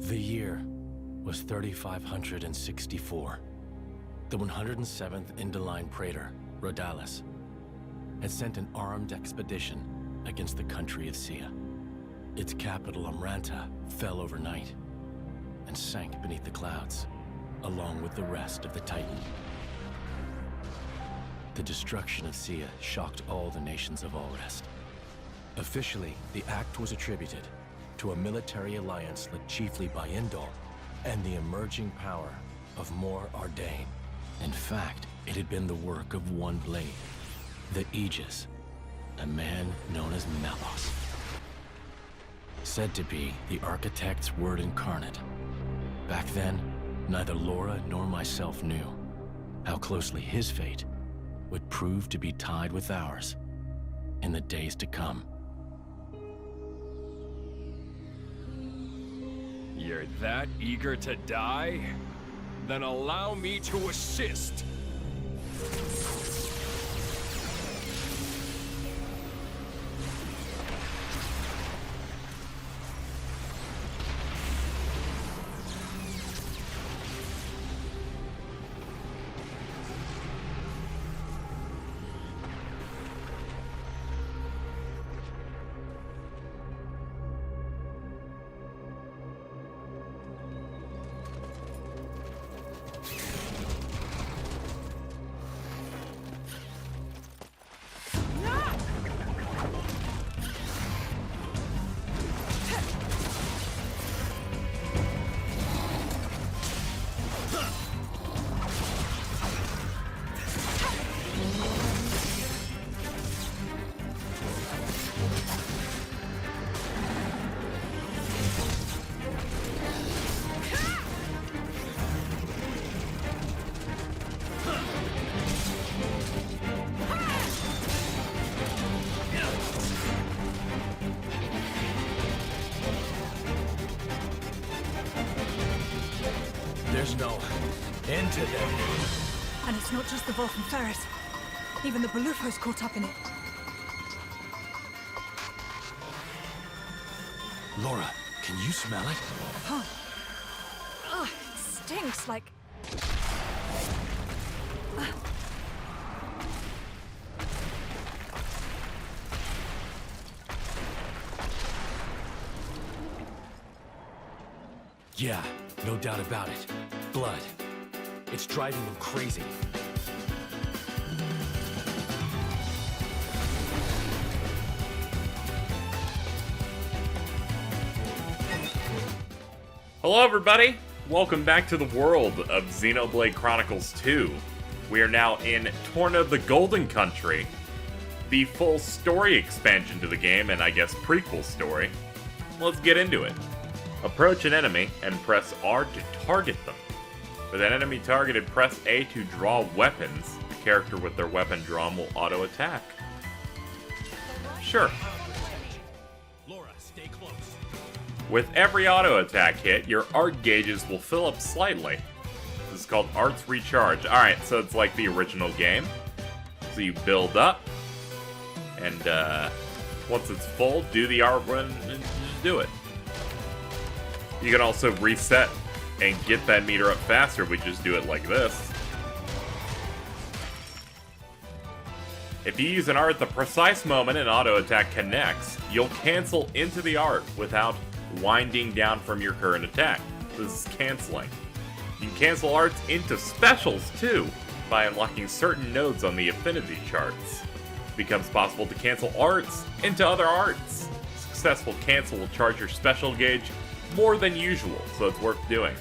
The year was 3564. The 107th Indoline Praetor, Rhodalis, had sent an armed expedition against the country of Sia. Its capital, Amranta, fell overnight and sank beneath the clouds, along with the rest of the Titan. The destruction of Sia shocked all the nations of Allrest. Officially, the act was attributed to a military alliance led chiefly by Indol and the emerging power of Mor Ardain. In fact, it had been the work of one blade, the Aegis, a man known as Malos. Said to be the architect's word incarnate. Back then, neither Laura nor myself knew how closely his fate would prove to be tied with ours in the days to come. You're that eager to die? Then allow me to assist. There's no end to them. And it's not just the Vulcan Ferris. Even the Belufos caught up in it. Laura, can you smell it? Huh. Ugh, it stinks like... Yeah, no doubt about it. Blood. It's driving them crazy. Hello everybody! Welcome back to the world of Xenoblade Chronicles 2. We are now in Torna the Golden Country, the full story expansion to the game, and I guess prequel story. Let's get into it. Approach an enemy and press R to target them. With an enemy targeted, press A to draw weapons. The character with their weapon drawn will auto-attack. Sure. Laura, stay close. With every auto-attack hit, your art gauges will fill up slightly. This is called Art's Recharge. Alright, so it's like the original game. So you build up, and once it's full, do the art run and just do it. You can also reset and get that meter up faster if we just do it like this. If you use an art at the precise moment an auto-attack connects, you'll cancel into the art without winding down from your current attack. This is canceling. You can cancel arts into specials too, by unlocking certain nodes on the Affinity Charts. It becomes possible to cancel arts into other arts. Successful cancel will charge your special gauge more than usual, so it's worth doing.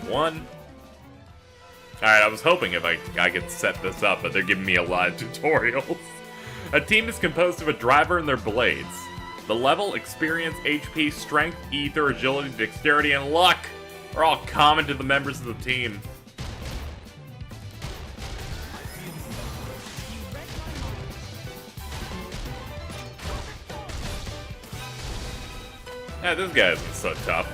One. Alright, I was hoping if I could set this up, but they're giving me a lot of tutorials. A team is composed of a driver and their blades. The level, experience, HP, strength, ether, agility, dexterity, and luck are all common to the members of the team. Yeah, this guy isn't so tough.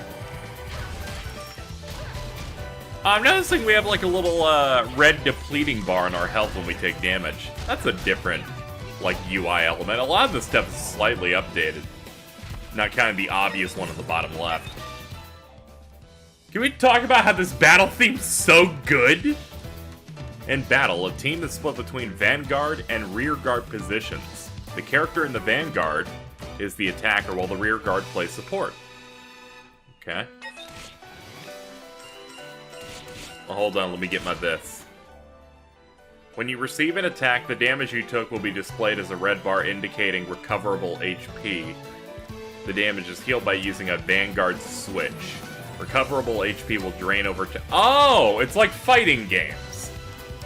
I'm noticing we have like a little red depleting bar in our health when we take damage. That's a different like UI element. A lot of this stuff is slightly updated. Not kind of the obvious one at the bottom left. Can we talk about how this battle theme's so good? In battle, a team is split between vanguard and rearguard positions. The character in the vanguard is the attacker while the rearguard plays support. Okay. Well, hold on, let me get my this. When you receive an attack, the damage you took will be displayed as a red bar indicating recoverable HP. The damage is healed by using a vanguard switch. Recoverable HP will drain over to... Oh! It's like fighting games.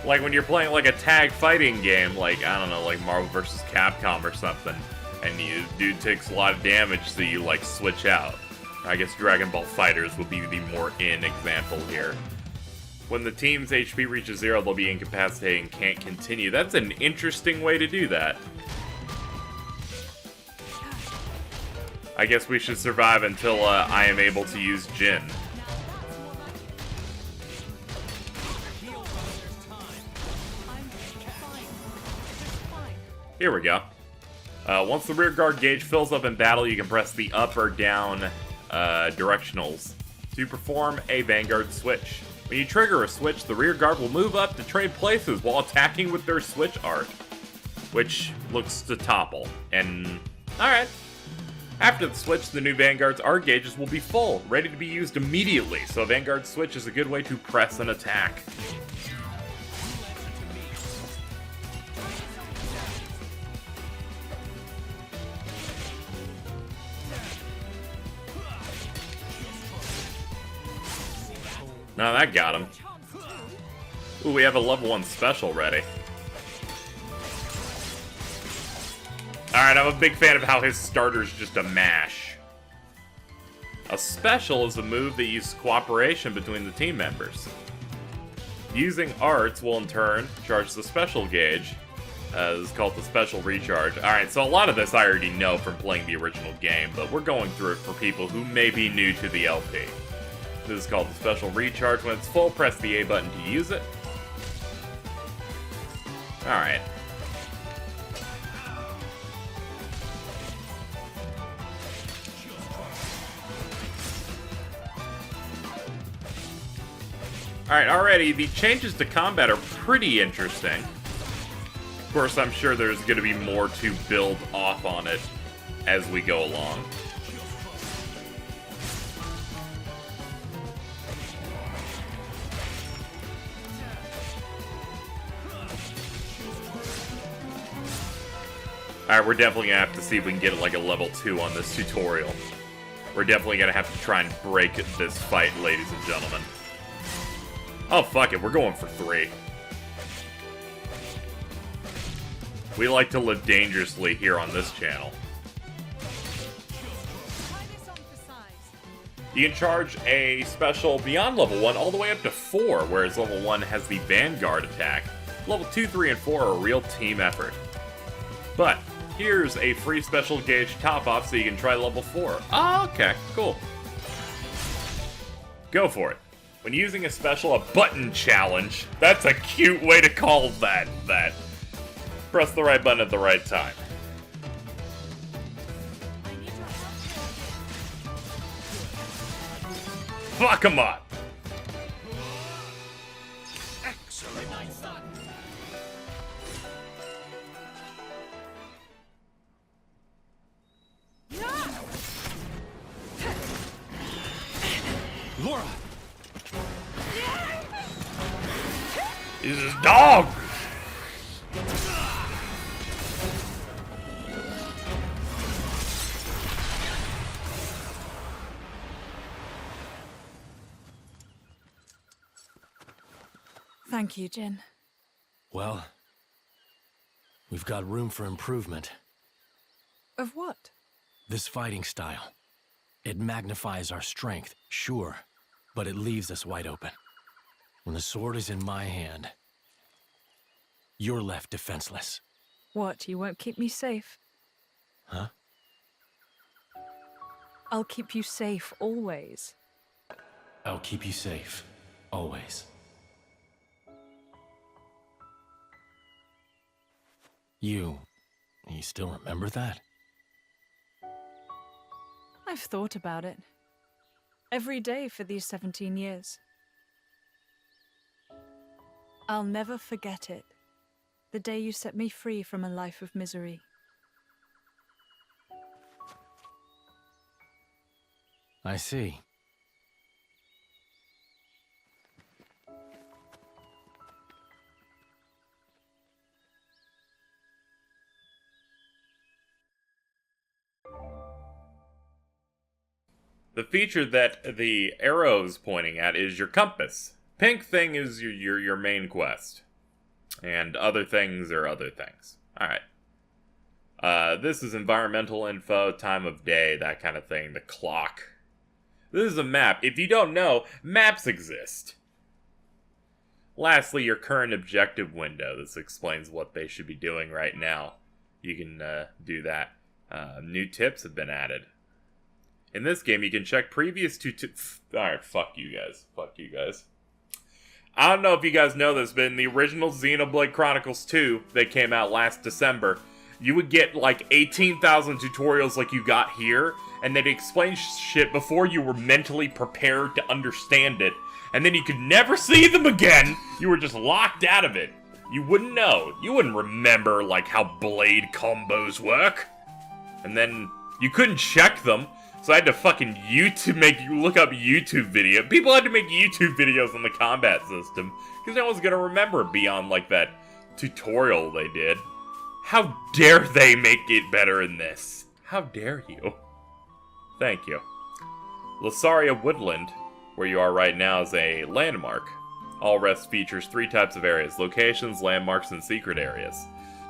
Like when you're playing like a tag fighting game, like, I don't know, like Marvel vs. Capcom or something, and you dude takes a lot of damage, so you like switch out. I guess Dragon Ball FighterZ would be the more in example here. When the team's HP reaches 0, they'll be incapacitated and can't continue. That's an interesting way to do that. I guess we should survive until I am able to use Jin. Here we go. Once the rear guard gauge fills up in battle, you can press the up or down directionals to perform a vanguard switch. When you trigger a switch, the rear guard will move up to trade places while attacking with their switch art, which looks to topple. And, alright. After the switch, the new vanguard's art gauges will be full, ready to be used immediately, so a vanguard switch is a good way to press an attack. Now that got him. Ooh, we have a level 1 special ready. Alright, I'm a big fan of how his starter's just a mash. A special is a move that uses cooperation between the team members. Using arts will in turn charge the special gauge. This is called the special recharge. Alright, so a lot of this I already know from playing the original game, but we're going through it for people who may be new to the LP. This is called the special recharge. When it's full, press the A button to use it. Alright. Alright, already, the changes to combat are pretty interesting. Of course, I'm sure there's going to be more to build off on it as we go along. Alright, we're definitely going to have to see if we can get like a level 2 on this tutorial. We're definitely going to have to try and break this fight, ladies and gentlemen. Oh, fuck it, we're going for 3. We like to live dangerously here on this channel. You can charge a special beyond level 1 all the way up to 4, whereas level 1 has the Vanguard attack. Level 2, 3, and 4 are a real team effort. But here's a free special gauge top-off so you can try level 4. Oh, okay, cool. Go for it. When using a special, a button challenge. That's a cute way to call that. Press the right button at the right time. Fuck him up. Excellent. Laura! He's his dog! Thank you, Jin. Well, we've got room for improvement. Of what? This fighting style. It magnifies our strength, sure, but it leaves us wide open. When the sword is in my hand, you're left defenseless. What, you won't keep me safe? Huh? I'll keep you safe always. I'll keep you safe, always. You still remember that? I've thought about it. Every day for these 17 years. I'll never forget it. The day you set me free from a life of misery. I see. The feature that the arrow's pointing at is your compass. Pink thing is your main quest. And other things are other things. Alright. This is environmental info, time of day, that kind of thing, the clock. This is a map. If you don't know, maps exist. Lastly, your current objective window. This explains what they should be doing right now. You can do that. New tips have been added. In this game, you can check previous Alright, fuck you guys. Fuck you guys. I don't know if you guys know this, but in the original Xenoblade Chronicles 2 that came out last December, you would get like 18,000 tutorials like you got here, and they'd explain shit before you were mentally prepared to understand it, and then you could never see them again! You were just locked out of it. You wouldn't know. You wouldn't remember, like, how blade combos work. And then you couldn't check them. So I had to fucking look up YouTube video. People had to make YouTube videos on the combat system, because no one's gonna remember beyond, like, that tutorial they did. How dare they make it better in this? How dare you? Thank you. Lasaria Woodland, where you are right now, is a landmark. All Rest features 3 types of areas: locations, landmarks, and secret areas.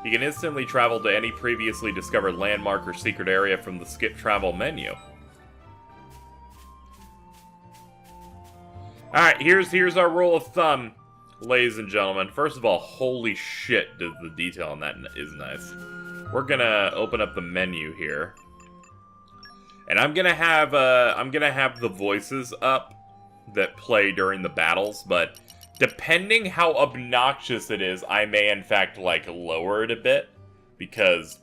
You can instantly travel to any previously discovered landmark or secret area from the skip travel menu. Alright, here's our rule of thumb, ladies and gentlemen. First of all, holy shit, the detail on that is nice. We're gonna open up the menu here. And I'm gonna have the voices up that play during the battles, but depending how obnoxious it is, I may in fact, like, lower it a bit, because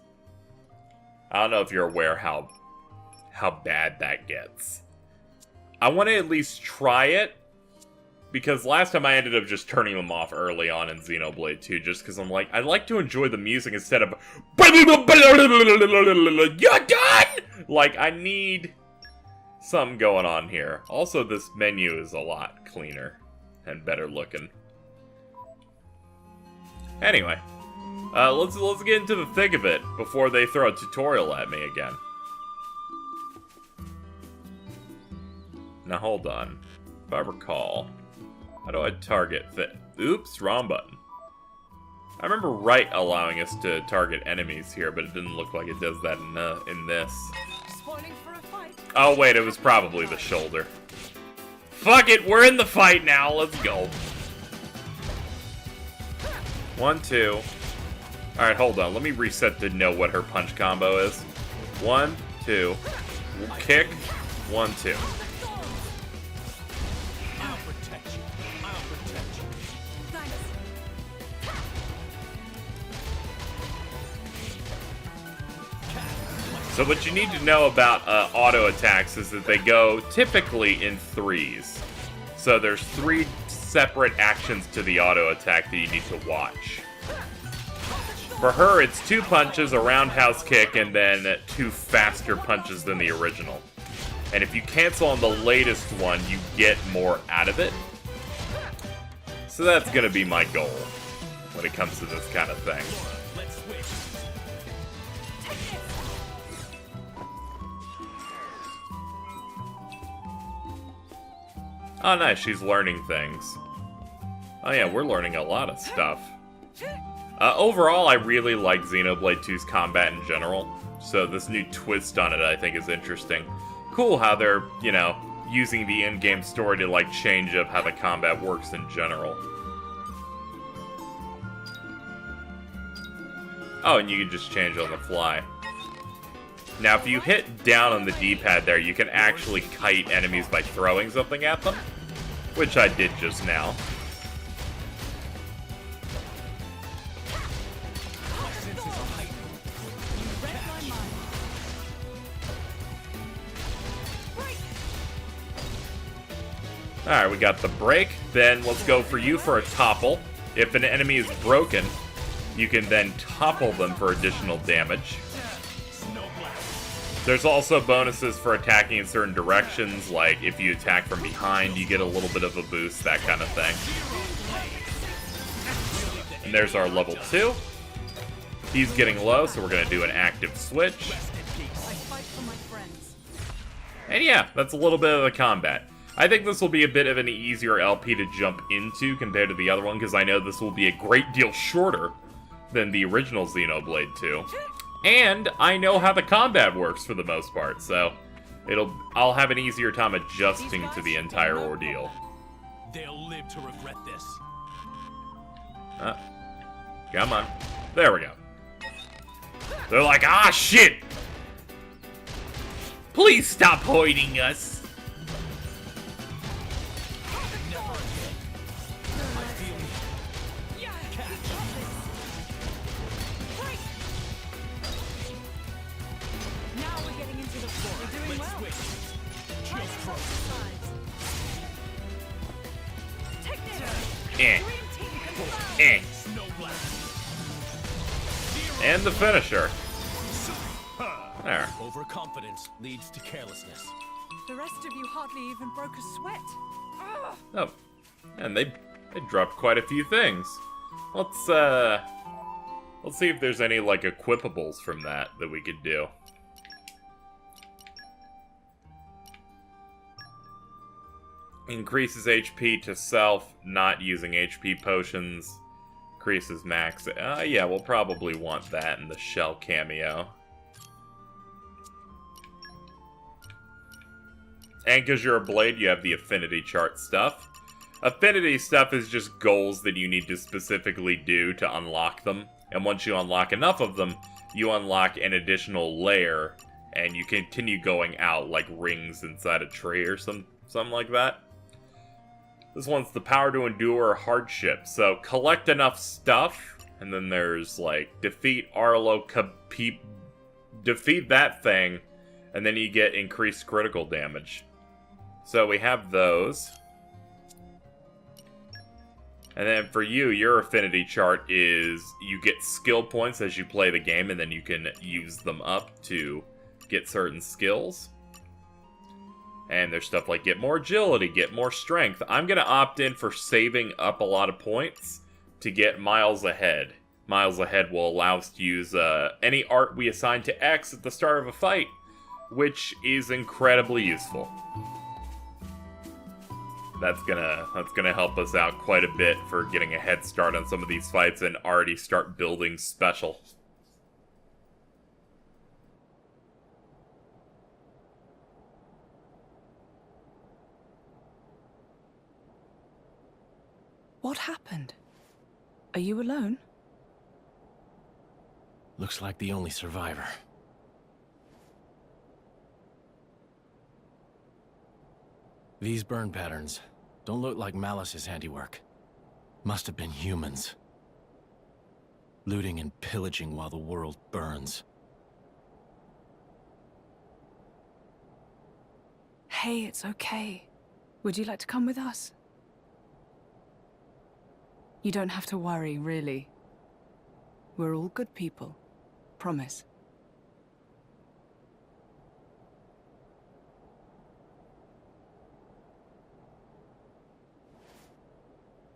I don't know if you're aware how bad that gets. I want to at least try it, because last time I ended up just turning them off early on in Xenoblade 2, just because I'm like, I like to enjoy the music instead of you're done! Like, I need something going on here. Also, this menu is a lot cleaner and better looking. Anyway, let's get into the thick of it before they throw a tutorial at me again. Now hold on. If I recall, how do I target oops, wrong button. I remember right allowing us to target enemies here, but it didn't look like it does that in this. Oh wait, it was probably the shoulder. Fuck it, we're in the fight now, let's go. 1, 2. Alright, hold on, let me reset to know what her punch combo is. 1, 2. Kick. 1, 2. So what you need to know about auto attacks is that they go typically in 3s. So there's 3 separate actions to the auto attack that you need to watch. For her, it's 2 punches, a roundhouse kick, and then 2 faster punches than the original. And if you cancel on the latest one, you get more out of it. So that's gonna be my goal when it comes to this kind of thing. Oh, nice, she's learning things. Oh yeah, we're learning a lot of stuff. Overall, I really like Xenoblade 2's combat in general, so this new twist on it I think is interesting. Cool how they're, you know, using the in-game story to, like, change up how the combat works in general. Oh, and you can just change on the fly. Now, if you hit down on the D-pad there, you can actually kite enemies by throwing something at them, which I did just now. Alright, we got the break. Then let's go for you for a topple. If an enemy is broken, you can then topple them for additional damage. There's also bonuses for attacking in certain directions, like if you attack from behind, you get a little bit of a boost, that kind of thing. And there's our level 2. He's getting low, so we're going to do an active switch. And yeah, that's a little bit of the combat. I think this will be a bit of an easier LP to jump into compared to the other one, because I know this will be a great deal shorter than the original Xenoblade 2. And I know how the combat works for the most part, so I'll have an easier time adjusting to the entire ordeal. They'll live to regret this. Come on. There we go. They're like, ah, shit! Please stop hoiding us! And the finisher. There. Overconfidence leads to carelessness. The rest of you hardly even broke a sweat. Ugh. Oh, and they dropped quite a few things. Let's see if there's any like equipables from that we could do. Increases HP to self, not using HP potions. Increases max. Yeah, we'll probably want that in the shell cameo. And because you're a blade, you have the Affinity Chart stuff. Affinity stuff is just goals that you need to specifically do to unlock them. And once you unlock enough of them, you unlock an additional layer, and you continue going out like rings inside a tree or something like that. This one's the power to endure hardship. So collect enough stuff, and then there's like defeat Arlo, defeat that thing, and then you get increased critical damage. So we have those. And then for you, your Affinity Chart is you get skill points as you play the game, and then you can use them up to get certain skills. And there's stuff like get more agility, get more strength. I'm going to opt in for saving up a lot of points to get Miles Ahead. Miles Ahead will allow us to use any art we assign to X at the start of a fight, which is incredibly useful. That's gonna help us out quite a bit for getting a head start on some of these fights and already start building special. What happened? Are you alone? Looks like the only survivor. These burn patterns don't look like Malos' handiwork. Must have been humans. Looting and pillaging while the world burns. Hey, it's okay. Would you like to come with us? You don't have to worry, really. We're all good people. Promise.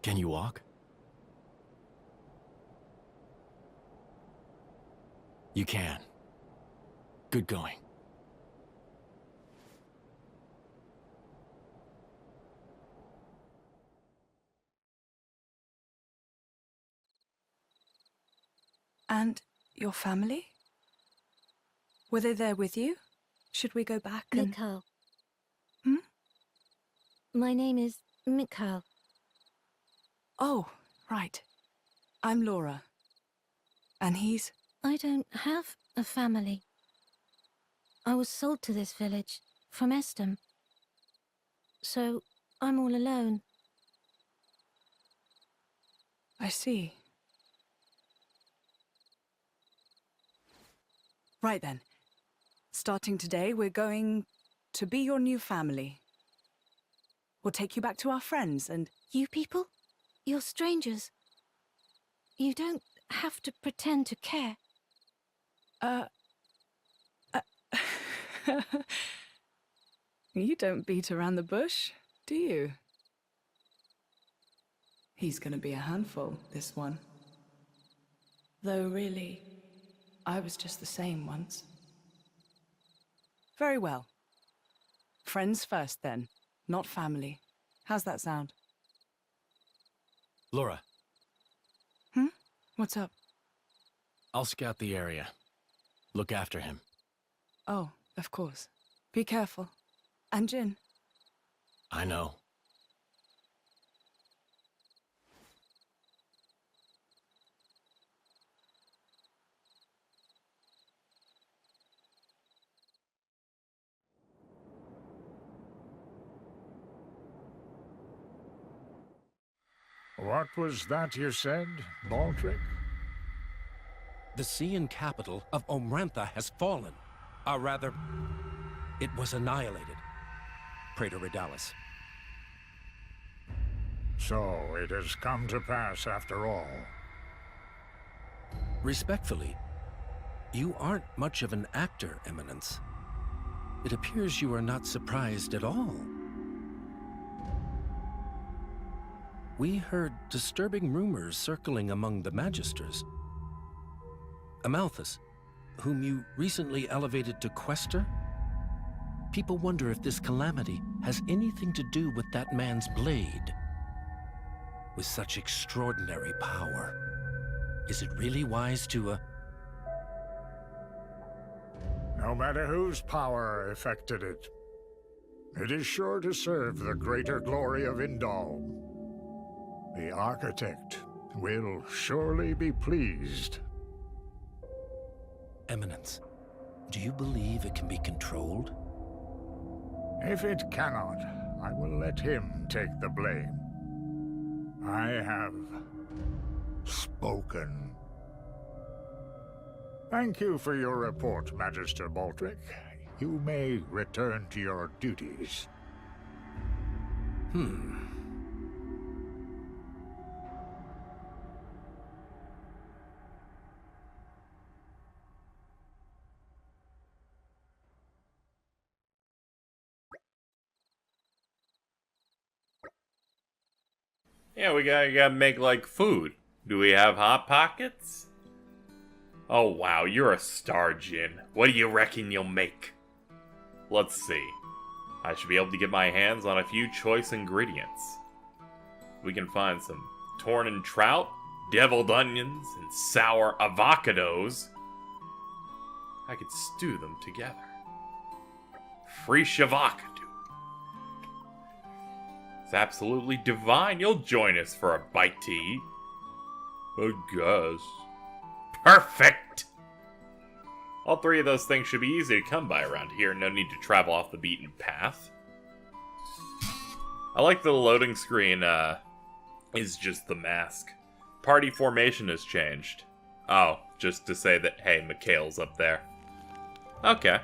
Can you walk? You can. Good going. And your family? Were they there with you? Should we go back and... Mikhail. Hmm? My name is Mikhail. Oh, right. I'm Laura. And he's... I don't have a family. I was sold to this village from Estem. So I'm all alone. I see. Right then. Starting today, we're going to be your new family. We'll take you back to our friends and... You people? You're strangers. You don't have to pretend to care. You don't beat around the bush, do you? He's gonna be a handful, this one. Though really, I was just the same once. Very well. Friends first, then, not family. How's that sound? Laura, What's up? I'll scout the area. Look after him. Oh, of course. Be careful. And Jin. I know. What was that you said, Baldric? The Cian capital of Omrantha has fallen. Or rather, it was annihilated. Praetor Redalis. So it has come to pass after all. Respectfully, you aren't much of an actor, Eminence. It appears you are not surprised at all. We heard disturbing rumors circling among the Magisters. Amalthus, whom you recently elevated to Quester? People wonder if this calamity has anything to do with that man's blade. With such extraordinary power, is it really wise to, No matter whose power affected it, it is sure to serve the greater glory of Indal. The architect will surely be pleased. Eminence, do you believe it can be controlled? If it cannot, I will let him take the blame. I have spoken. Thank you for your report, Magister Baldric. You may return to your duties. Yeah, we gotta make, like, food. Do we have Hot Pockets? Oh, wow, you're a star, Jin. What do you reckon you'll make? Let's see. I should be able to get my hands on a few choice ingredients. We can find some Torna trout, deviled onions, and sour avocados. I could stew them together. Fresh avocado. It's absolutely divine. You'll join us for a bite to eat. I guess. Perfect! All three of those things should be easy to come by around here. No need to travel off the beaten path. I like the loading screen, is just the mask. Party formation has changed. Oh, just to say that, hey, Mikhail's up there. Okay.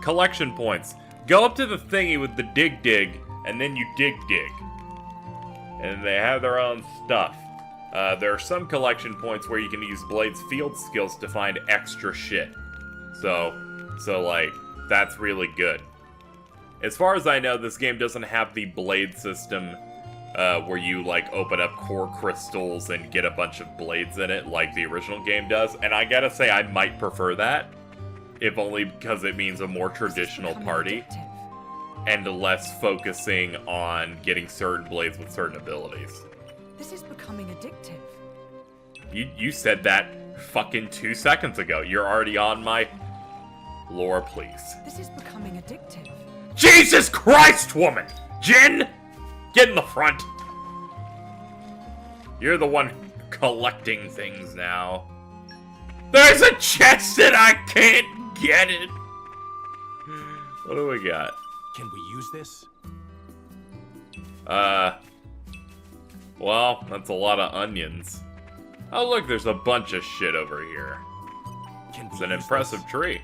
Collection points. Go up to the thingy with the dig, and then you dig. And they have their own stuff. There are some collection points where you can use Blade's field skills to find extra shit. So like, that's really good. As far as I know, this game doesn't have the Blade system where you, like, open up core crystals and get a bunch of blades in it like the original game does. And I gotta say, I might prefer that. If only because it means a more traditional party. And less focusing on getting certain blades with certain abilities. This is becoming addictive. You said that fucking 2 seconds ago. You're already on my... Laura, please. This is becoming addictive. Jesus Christ, woman! Jin! Get in the front! You're the one collecting things now. There's a chest and I can't get it! What do we got? Can we use this? Well, that's a lot of onions. Oh, look, there's a bunch of shit over here. Can we It's an use impressive this? tree.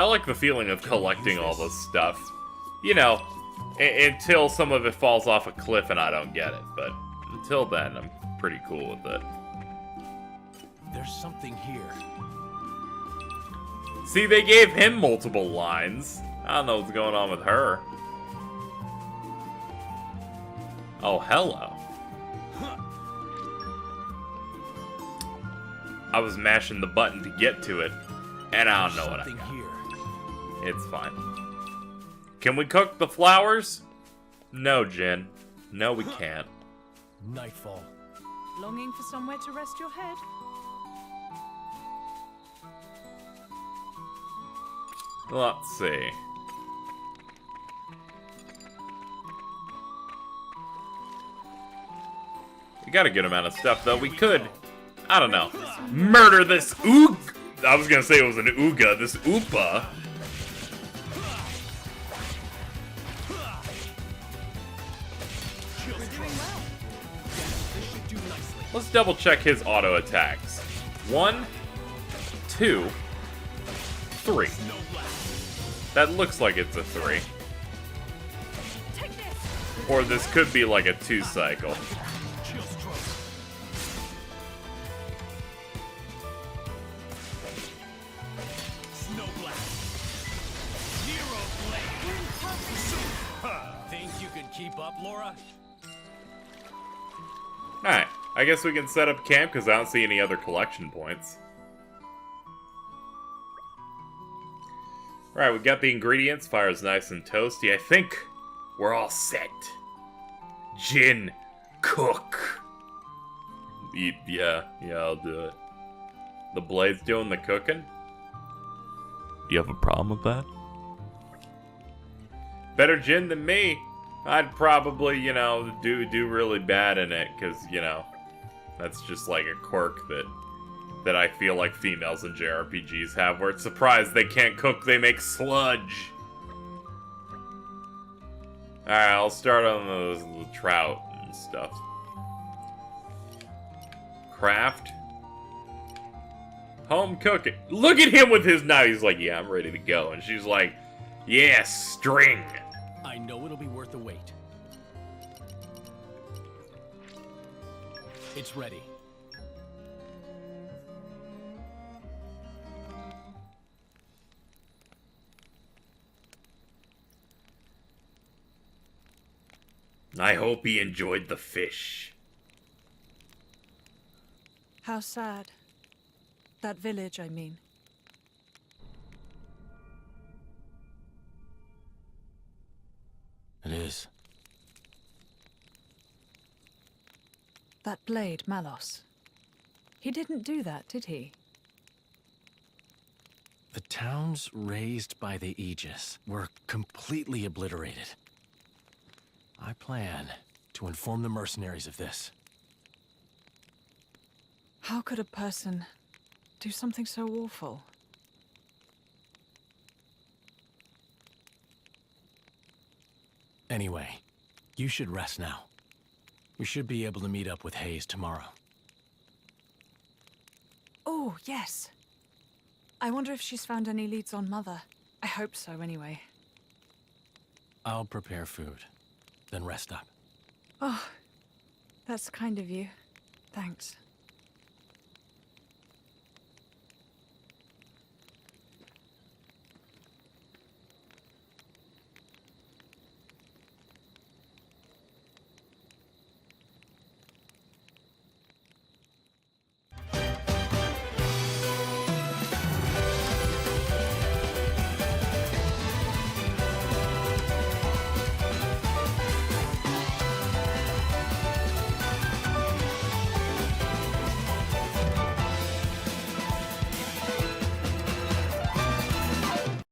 I like the feeling of collecting all this stuff. You know, until some of it falls off a cliff and I don't get it. But until then, I'm pretty cool with it. There's something here. See, they gave him multiple lines. I don't know what's going on with her. Oh, hello. I was mashing the button to get to it, and I don't know what I got. Here. It's fine. Can we cook the flowers? No, Jin. No, we can't. Nightfall. Longing for somewhere to rest your head? Let's see. We got a good amount of stuff, though. We could, I don't know, murder this oog. I was gonna say it was an ooga. This oopa. Let's double check his auto attacks. 1, 2, 3. That looks like it's a 3. Or this could be like a 2 cycle. Think you can keep up, Laura? Alright, I guess we can set up camp because I don't see any other collection points. Alright, we got the ingredients. Fire's nice and toasty. I think we're all set. Jin, cook. Yeah, I'll do it. The blade's doing the cooking? You have a problem with that? Better Jin than me. I'd probably, you know, do really bad in it, because, you know, that's just like a quirk that I feel like females in JRPGs have, where it's surprised they can't cook, they make sludge. Alright, I'll start on the trout and stuff. Craft. Home cooking. Look at him with his knife. He's like, yeah, I'm ready to go. And she's like, yeah, string. I know it'll be worth the wait. It's ready. I hope he enjoyed the fish. How sad. That village, I mean. It is. That blade, Malos. He didn't do that, did he? The towns raised by the Aegis were completely obliterated. I plan to inform the mercenaries of this. How could a person do something so awful? Anyway, you should rest now. We should be able to meet up with Hayes tomorrow. Oh, yes. I wonder if she's found any leads on Mother. I hope so, anyway. I'll prepare food, then rest up. Oh, that's kind of you. Thanks.